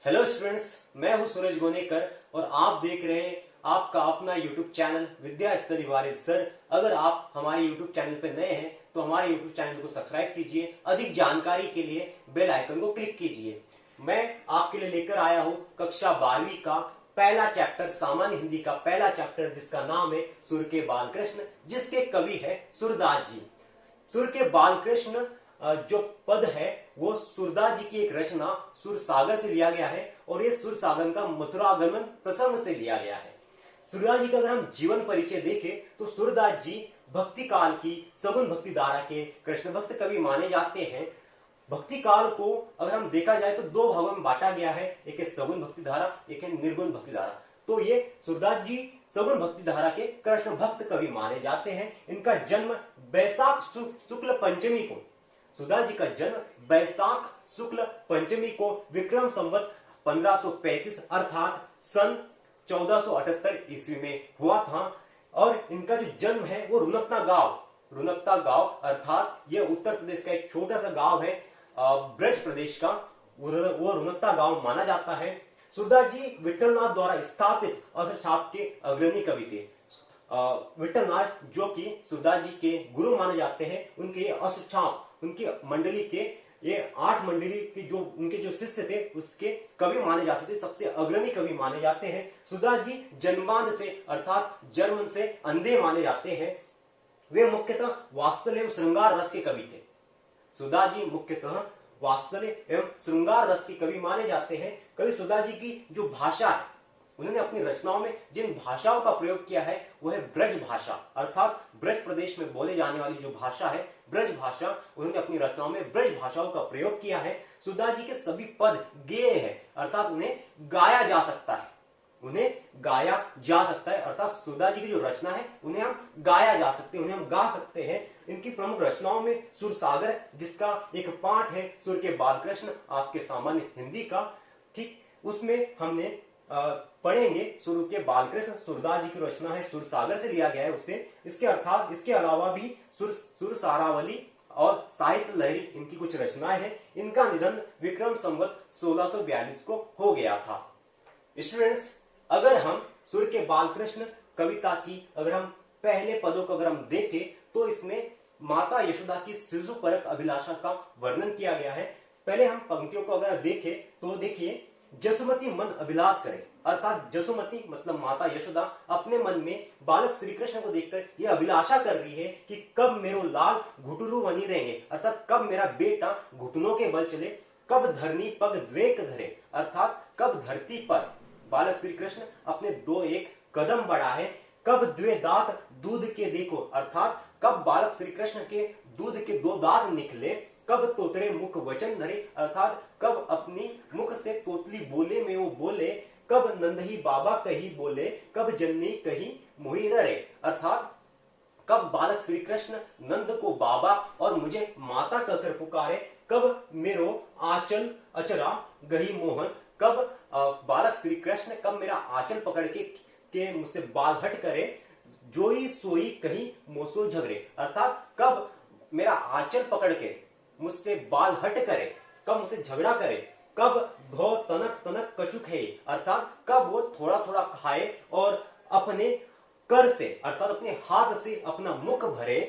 Hello students, मैं हूं सूरज गोनेकर और आप देख रहे हैं आपका अपना यूट्यूब चैनल विद्या स्टडी वारिद सर। अगर आप हमारे यूट्यूब चैनल पर नए हैं तो हमारे यूट्यूब चैनल को सब्सक्राइब कीजिए। अधिक जानकारी के लिए बेल आइकन को क्लिक कीजिए। मैं आपके लिए लेकर आया हूं कक्षा 12वीं का पहला चैप्टर, सामान्य हिंदी का पहला चैप्टर, जिसका नाम है सुर के बालकृष्ण, जिसके कवि है सूरदास जी। सुर के बालकृष्ण जो पद है वो सूरदास जी की एक रचना सुर सागर से लिया गया है और ये सुर सागर का मथुरागमन प्रसंग से लिया गया है। सूरदास जी का अगर हम जीवन परिचय देखें तो सूरदास जी भक्ति काल की सगुन भक्ति धारा के कृष्ण भक्त कवि माने जाते हैं। भक्ति काल को अगर हम देखा जाए तो दो भागों में बांटा गया है, एक है सगुन भक्ति धारा, एक है निर्गुण भक्ति धारा। तो ये सूरदास जी सगुन भक्ति धारा के कृष्ण भक्त कवि माने जाते हैं। इनका जन्म बैसाख शुक्ल पंचमी को, सूरदास जी का जन्म बैसाख शुक्ल पंचमी को विक्रम संवत 1535 अर्थात सन 1478 ईस्वी में हुआ था। और इनका जो जन्म है वो रुनकता गांव अर्थात ये उत्तर प्रदेश का एक छोटा सा गांव है, ब्रज प्रदेश का, वो रुनकता गांव माना जाता है। सूरदास जी विठलनाथ द्वारा स्थापित अर्थशास्त्र के अग्रणी कवि थे। विठलनाथ जो कि सूरदास जी के गुरु माने जाते हैं, उनके अर्थशास्त्र, उनकी मंडली के ये 8 मंडली के जो उनके जो शिष्य थे उसके कवि माने जाते थे, सबसे अग्रणी कवि माने जाते हैं। सूरदास जी जन्मांध से अर्थात जर्मन से अंधे माने जाते हैं। वे मुख्यतः वात्सल्य एवं श्रृंगार रस के कवि थे। सूरदास जी मुख्यतः वात्सल्य एवं श्रृंगार रस के कवि माने जाते हैं। कवि सूरदास जी की जो भाषा है, उन्होंने अपनी रचनाओं में जिन भाषाओं का प्रयोग किया है वह है ब्रज भाषा अर्थात ब्रज प्रदेश में बोले जाने वाली जो भाषा है ब्रज भाषा, उन्होंने अपनी रचनाओं में ब्रज भाषाओं का प्रयोग किया है। सूरदास जी के सभी पद गेय है अर्थात उन्हें गाया जा सकता है, अर्थात सूरदास जी की जो रचना है उन्हें हम गाया जा सकते हैं, उन्हें हम गा सकते हैं। इनकी प्रमुख रचनाओं में सुर सागर, जिसका एक पाठ है सुर के बालकृष्ण आपके सामान्य हिंदी का, ठीक, उसमें हमने पढ़ेंगे सुर के बालकृष्ण सूरदास जी की रचना है, सुर सागर से लिया गया है उससे। इसके अलावा भी सुर सारावली और साहित्य लहरी इनकी कुछ रचनाएं हैं। इनका निधन विक्रम संवत 1642 को हो गया था। स्टूडेंट्स, अगर हम सुर के बालकृष्ण कविता की अगर हम पहले पदों को अगर हम देखें तो इसमें माता यशोदा की शिशु परक अभिलाषा का वर्णन किया गया है। पहले हम पंक्तियों को अगर देखें तो देखिए, जसुमती मन अभिलाष करे अर्थात जसुमती मतलब माता यशोदा अपने मन में बालक श्री कृष्ण को देखकर यह अभिलाषा कर रही है कि कब मेरो लाल घुटरू बनी रहेंगे अर्थात कब मेरा बेटा घुटनों के बल चले, कब धरनी पग द्वेक धरे अर्थात कब धरती पर बालक श्री कृष्ण अपने 2-1 कदम बढ़ाए, कब द्वे दांत दूध के देखो अर्थात कब बालक श्री कृष्ण के दूध के 2 दांत निकले, कब तोतरे मुख वचन धरे अर्थात कब अपनी मुख से तोतली बोले में वो बोले, कब नंदही बाबा कही बोले, कब जननी कही मोही ररे अर्थात कब बालक श्री कृष्ण नंद को बाबा और मुझे माता कहकर पुकारे, कब मेरो आंचल अचरा गही मोहन, कब बालक श्री कृष्ण कब मेरा आंचल पकड़ के मुझसे बाल हट करे, जोई सोई कहीं मोसो झगड़े अर्थात कब मेरा आंचल पकड़ के मुझसे बाल हट करे, कब मुझसे झगड़ा करे, कब भौ तनक तनक कचुक है अर्थात कब वो थोड़ा थोड़ा खाए और अपने कर से अर्थात अपने हाथ से अपना मुख भरे,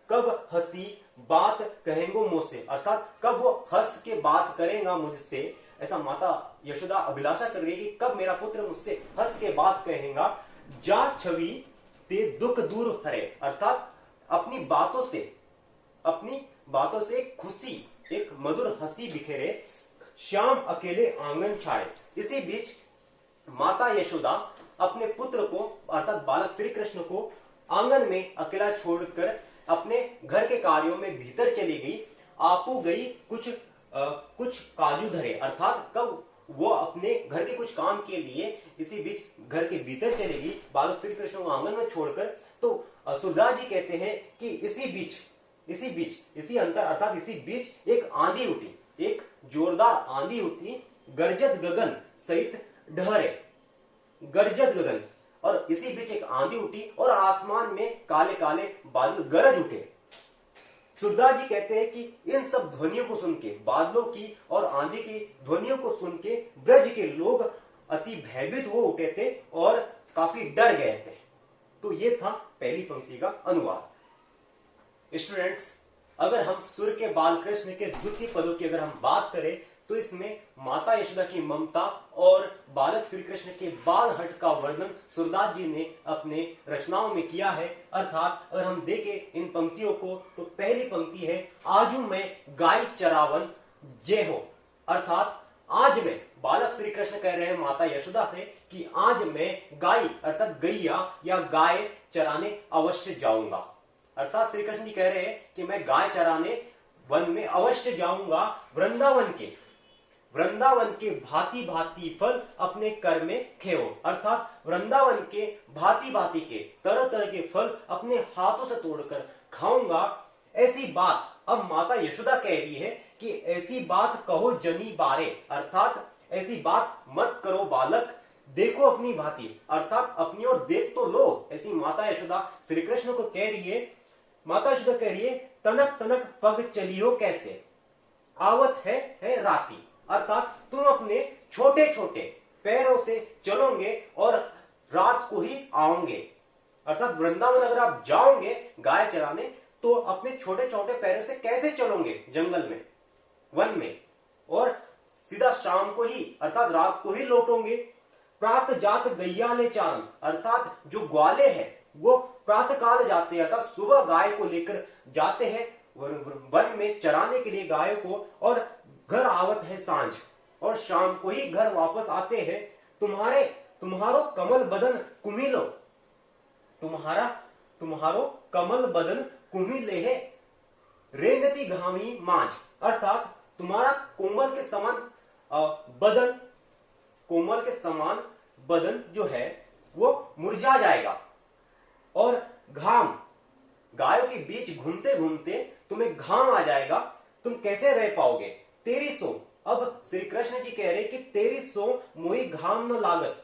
कब हंसी बात कहेंगो मुझसे अर्थात कब वो हंस के बात करेगा मुझसे। ऐसा माता यशोदा अभिलाषा कर रही है कि कब मेरा पुत्र मुझसे हंस के बात कहेगा। जा छवि ते दुख दूर हरे अर्थात अपनी बातों से खुशी, एक मधुर हंसी बिखेरे, श्याम अकेले आंगन छाए। इसी बीच माता यशोदा अपने पुत्र को अर्थात बालक श्री कृष्ण को आंगन में अकेला छोड़कर अपने घर के कार्यों में भीतर चली गई। आपू गई कुछ काजू धरे अर्थात कब वो अपने घर के कुछ काम के लिए इसी बीच घर के भीतर चलेगी बालक श्री कृष्ण को आंगन में छोड़कर। तो सूरदास जी कहते हैं कि इसी अंतर अर्थात इसी बीच एक आंधी उठी, एक जोरदार आंधी उठी, गरजत गगन सहित डहरे, गरजत गगन, और इसी बीच एक आंधी उठी और आसमान में काले काले बादल गरज उठे। सूरदास जी कहते हैं कि इन सब ध्वनियों को सुन के, बादलों की और आंधी की ध्वनियों को सुन के ब्रज के लोग अति भयभीत हो उठे थे और काफी डर गए थे। तो ये था पहली पंक्ति का अनुवाद। स्टूडेंट्स, अगर हम सूर्य के बाल कृष्ण के द्वितीय पदों की अगर हम बात करें तो इसमें माता यशोदा की ममता और बालक श्री कृष्ण के बाल हट का वर्णन सूरदास जी ने अपने रचनाओं में किया है। अर्थात अगर हम देखें इन पंक्तियों को तो पहली पंक्ति है, आजू मैं गाय चरावन जय हो। अर्थात आज मैं, बालक श्री कृष्ण कह रहे हैं माता यशोदा से कि आज मैं गाय अर्थात गैया या गाय चराने अवश्य जाऊंगा। अर्थात श्री कृष्ण जी कह रहे हैं कि मैं गाय चराने वन में अवश्य जाऊंगा। वृंदावन के भांति भांति फल अपने कर में खेओ। अर्थात वृंदावन के भांति भांति के तरह तरह के फल अपने हाथों से तोड़कर खाऊंगा। ऐसी बात अब माता यशोदा कह रही है कि ऐसी बात कहो जनी बारे। अर्थात ऐसी बात मत करो बालक, देखो अपनी भांति, अर्थात अपनी ओर देख तो लो। ऐसी माता यशोदा श्री कृष्ण को कह रही है। माता यशोदा कह रही है, तनक तनक पग चलियो कैसे, आवत है राती। अर्थात तुम अपने छोटे छोटे पैरों से चलोगे और रात को ही आओगे। अर्थात वृंदावन अगर आप जाओगे गाय चराने तो अपने छोटे छोटे पैरों से कैसे चलोगे जंगल में, वन में, और सीधा शाम को ही अर्थात रात को ही लौटोंगे। प्रात जात गैया ले चारण। अर्थात जो ग्वाले हैं वो प्रातः काल जाते हैं, अर्थात सुबह गाय को लेकर जाते हैं वन में चराने के लिए गायों को, और घर आवत है सांझ, और शाम को ही घर वापस आते हैं। तुम्हारो कमल बदन कुमिलो, तुम्हारो कमल बदन कुमिले है रेंगती घामी मांझ। अर्थात तुम्हारा कोमल के समान बदन जो है वो मुरझा जाएगा, और घाम, गायों के बीच घूमते घूमते तुम्हें घाम आ जाएगा, तुम कैसे रह पाओगे। तेरी सो, अब श्री कृष्ण जी कह रहे कि तेरी सो मोही घाम न लागत।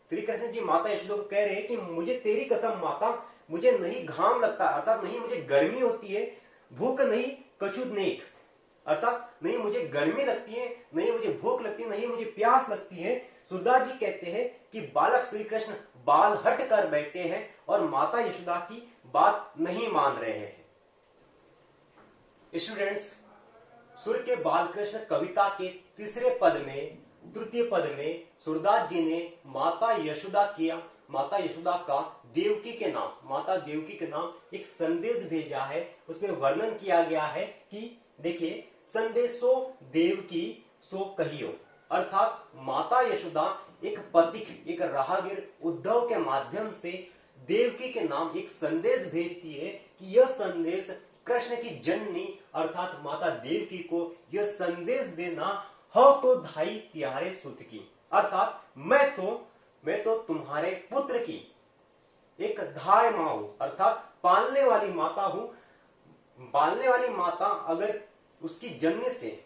श्री कृष्ण जी माता यशोदा को कह रहे हैं कि मुझे तेरी कसम माता, मुझे नहीं घाम लगता, अर्थात नहीं मुझे गर्मी होती है, भूख नहीं कछुत नेक, अर्थात नहीं मुझे गर्मी लगती है, नहीं मुझे भूख लगती है, नहीं मुझे प्यास लगती है। सूरदास जी कहते हैं कि बालक श्री कृष्ण बाल हट कर बैठे हैं और माता यशोदा की बात नहीं मान रहे हैं। स्टूडेंट्स, सूर्य के बाल कृष्ण कविता के तृतीय पद में सूरदास जी ने माता यशोदा का माता देवकी के नाम एक संदेश भेजा है। उसमें वर्णन किया गया है कि देखिए, संदेशो देवकी सो कहियो। अर्थात माता यशोदा एक पथिक, एक राहगीर उद्धव के माध्यम से देवकी के नाम एक संदेश भेजती है कि यह संदेश कृष्ण की जननी अर्थात माता देवकी को यह संदेश देना, हो तो धाई तिहारे सुत की। अर्थात मैं तो तुम्हारे पुत्र की एक धाय मां हूं, अर्थात पालने वाली माता हूं। पालने वाली माता अगर उसकी जननी से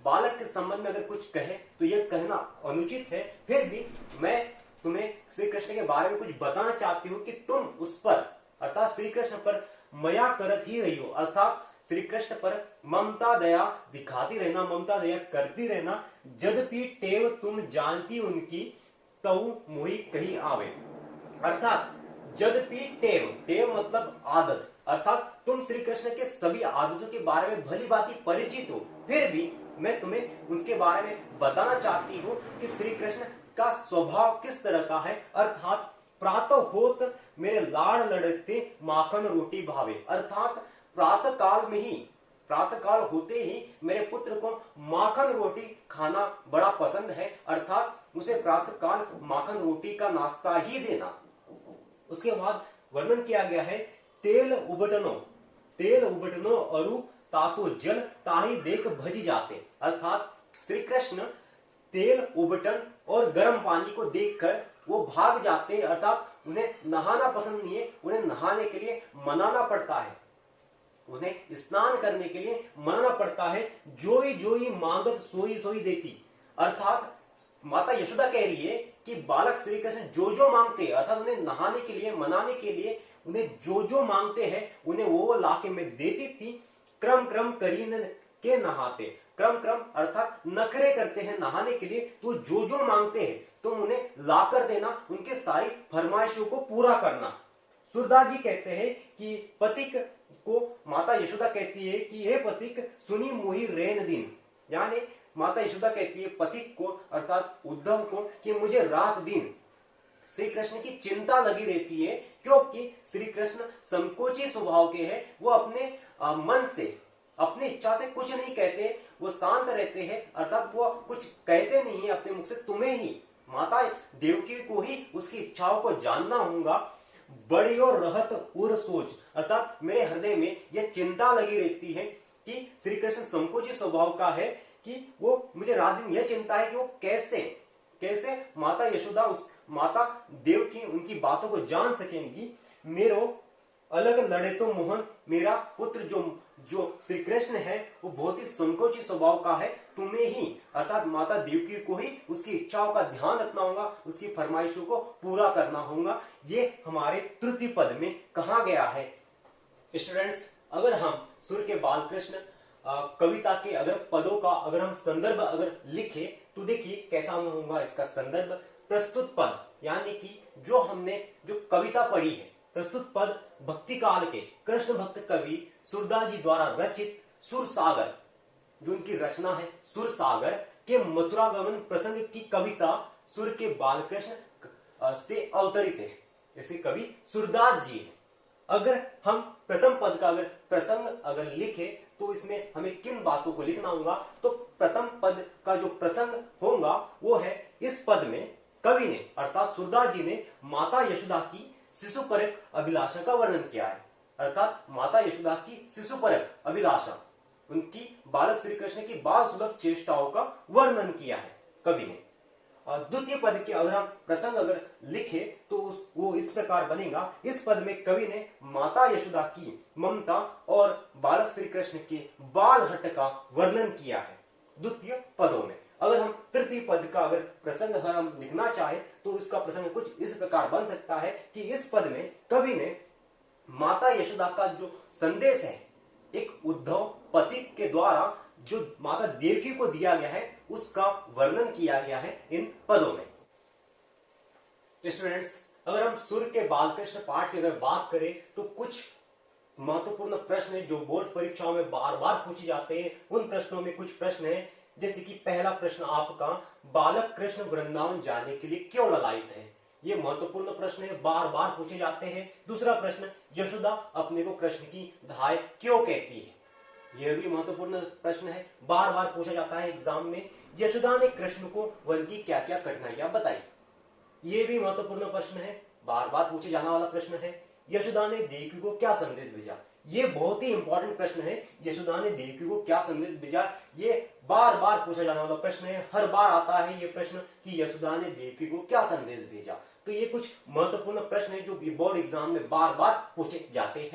बालक के संबंध में अगर कुछ कहे तो यह कहना अनुचित है। फिर भी मैं तुम्हें श्री कृष्ण के बारे में कुछ बताना चाहती हूं कि तुम उस पर अर्थात श्री कृष्ण पर मया करत ही रही हो, अर्थात श्री कृष्ण पर ममता दया दिखाती रहना, ममता दया करती रहना। यद्यपि टेव तुम जानती उनकी तऊ मोही कहीं आवे। अर्थात यद्यपि टेव मतलब आदत, अर्थात तुम श्री कृष्ण के सभी आदतों के बारे में भली भांति परिचित हो, फिर भी मैं तुम्हें उसके बारे में बताना चाहती हूँ कि श्री कृष्ण का स्वभाव किस तरह का है। अर्थात प्रातः होत मेरे लाड़ लड़ते माखन रोटी भावे। अर्थात प्रातः काल होते ही मेरे पुत्र को माखन रोटी खाना बड़ा पसंद है, अर्थात उसे प्रातः काल माखन रोटी का नाश्ता ही देना। उसके बाद वर्णन किया गया है, तेल उबटनो अरु तातो जल ताही देख भजी जाते। अर्थात श्री कृष्ण तेल उबटन और गर्म पानी को देखकर वो भाग जाते हैं, अर्थात उन्हें नहाना पसंद नहीं है, उन्हें नहाने के लिए मनाना पड़ता है, उन्हें स्नान करने के लिए मनाना पड़ता है। जोई मांगत सोई सोई देती। अर्थात माता यशोदा कह रही है कि बालक श्री कृष्ण जो मांगते हैं, अर्थात उन्हें नहाने के लिए मनाने के लिए उन्हें जो मांगते हैं उन्हें वो लाके मैं देती थी। क्रम क्रम करीन के नहाते। क्रम क्रम अर्थात नखरे करते हैं नहाने के लिए, तो जो जो मांगते हैं तुम उन्हें लाकर देना, उनके सारी फरमाइशों को पूरा करना। सूरदास जी कहते हैं कि पथिक को माता यशोदा कहती है कि हे पथिक सुनी मोहि रैन दिन, यानी माता यशोदा कहती है पथिक को अर्थात उद्धव को कि मुझे रात दिन श्री कृष्ण की चिंता लगी रहती है, क्योंकि श्री कृष्ण संकोची स्वभाव के हैं। वो अपने मन से अपनी इच्छा से कुछ नहीं कहते, वो शांत रहते हैं, अर्थात वो कुछ कहते नहीं है अपने मुख से। तुम्हें ही माता देवकी को ही उसकी इच्छाओं को जानना होगा। बड़ी और रहत उर सोच, अर्थात मेरे हृदय में यह चिंता लगी रहती है कि श्री कृष्ण संकोची स्वभाव का है, कि वो मुझे रात दिन यह चिंता है कि वो कैसे माता यशोदा उस माता देवकी उनकी बातों को जान सकेंगी। मेरो अलग लड़े तो मोहन, मेरा पुत्र जो श्री कृष्ण है वो बहुत ही संकोची स्वभाव का है। तुम्हें ही अर्थात माता देवकी को ही उसकी इच्छाओं का ध्यान रखना होगा, उसकी फरमाइशों को पूरा करना होगा। ये हमारे तृतीय पद में कहा गया है। स्टूडेंट्स, अगर हम सूर्य के बालकृष्ण कविता के अगर पदों का अगर हम संदर्भ अगर लिखे तो देखिए कैसा होगा इसका संदर्भ। प्रस्तुत पद यानी कि जो हमने जो कविता पढ़ी है, प्रस्तुत पद भक्ति काल के कृष्ण भक्त कवि सूरदास जी द्वारा रचित सुरसागर, जो उनकी रचना है सुरसागर के मथुरागमन प्रसंग की कविता सूर्य के बालकृष्ण से अवतरित है। जैसे कवि सूरदास जी है। अगर हम प्रथम पद का अगर प्रसंग अगर लिखे तो इसमें हमें किन बातों को लिखना होगा, तो प्रथम पद का जो प्रसंग होगा वो है, इस पद में कवि ने अर्थात सूरदास जी ने माता यशोदा की शिशुपरक अभिलाषा का वर्णन किया है। अर्थात माता यशोदा की शिशुपरक अभिलाषा, उनकी बालक श्री कृष्ण की बाल सुलभ चेष्टाओं का वर्णन किया है कवि ने। द्वितीय पद के अगर हम प्रसंग अगर लिखे तो वो इस प्रकार बनेगा। इस पद में कवि ने माता यशोदा की ममता और बालक श्री कृष्ण के बाल हट का वर्णन किया है द्वितीय पदों में। अगर हम तृतीय पद का अगर प्रसंग हम लिखना चाहे तो इसका प्रसंग कुछ इस प्रकार बन सकता है कि इस पद में कवि ने माता यशोदा का जो संदेश है एक उद्धव पथिक के द्वारा जो माता देवकी को दिया गया है उसका वर्णन किया गया है इन पदों में। स्टूडेंट्स, अगर हम सूर्य के बालकृष्ण पाठ की अगर बात करें तो कुछ महत्वपूर्ण प्रश्न है जो बोर्ड परीक्षाओं में बार बार पूछे जाते हैं। उन प्रश्नों में कुछ प्रश्न है, जैसे कि पहला प्रश्न आपका, बालक कृष्ण वृंदावन जाने के लिए क्यों ललायित है? ये महत्वपूर्ण प्रश्न है, बार बार पूछे जाते हैं। दूसरा प्रश्न, यशोदा अपने को कृष्ण की धाय क्यों कहती है? यह भी महत्वपूर्ण प्रश्न है, बार बार पूछा जाता है एग्जाम में। यशोदा ने कृष्ण को वन की क्या क्या कठिनाइयां बताई? यह भी महत्वपूर्ण प्रश्न है, बार बार पूछे जाने वाला प्रश्न है। यशोदा ने देवकी को क्या संदेश भेजा? ये बहुत ही इंपॉर्टेंट प्रश्न है। यशोदा ने देवकी को क्या संदेश भेजा, ये बार बार पूछा जाने वाला प्रश्न है। हर बार आता है ये प्रश्न कि यशोदा ने देवकी को क्या संदेश भेजा। तो ये कुछ महत्वपूर्ण प्रश्न है जो बोर्ड एग्जाम में बार बार पूछे जाते हैं।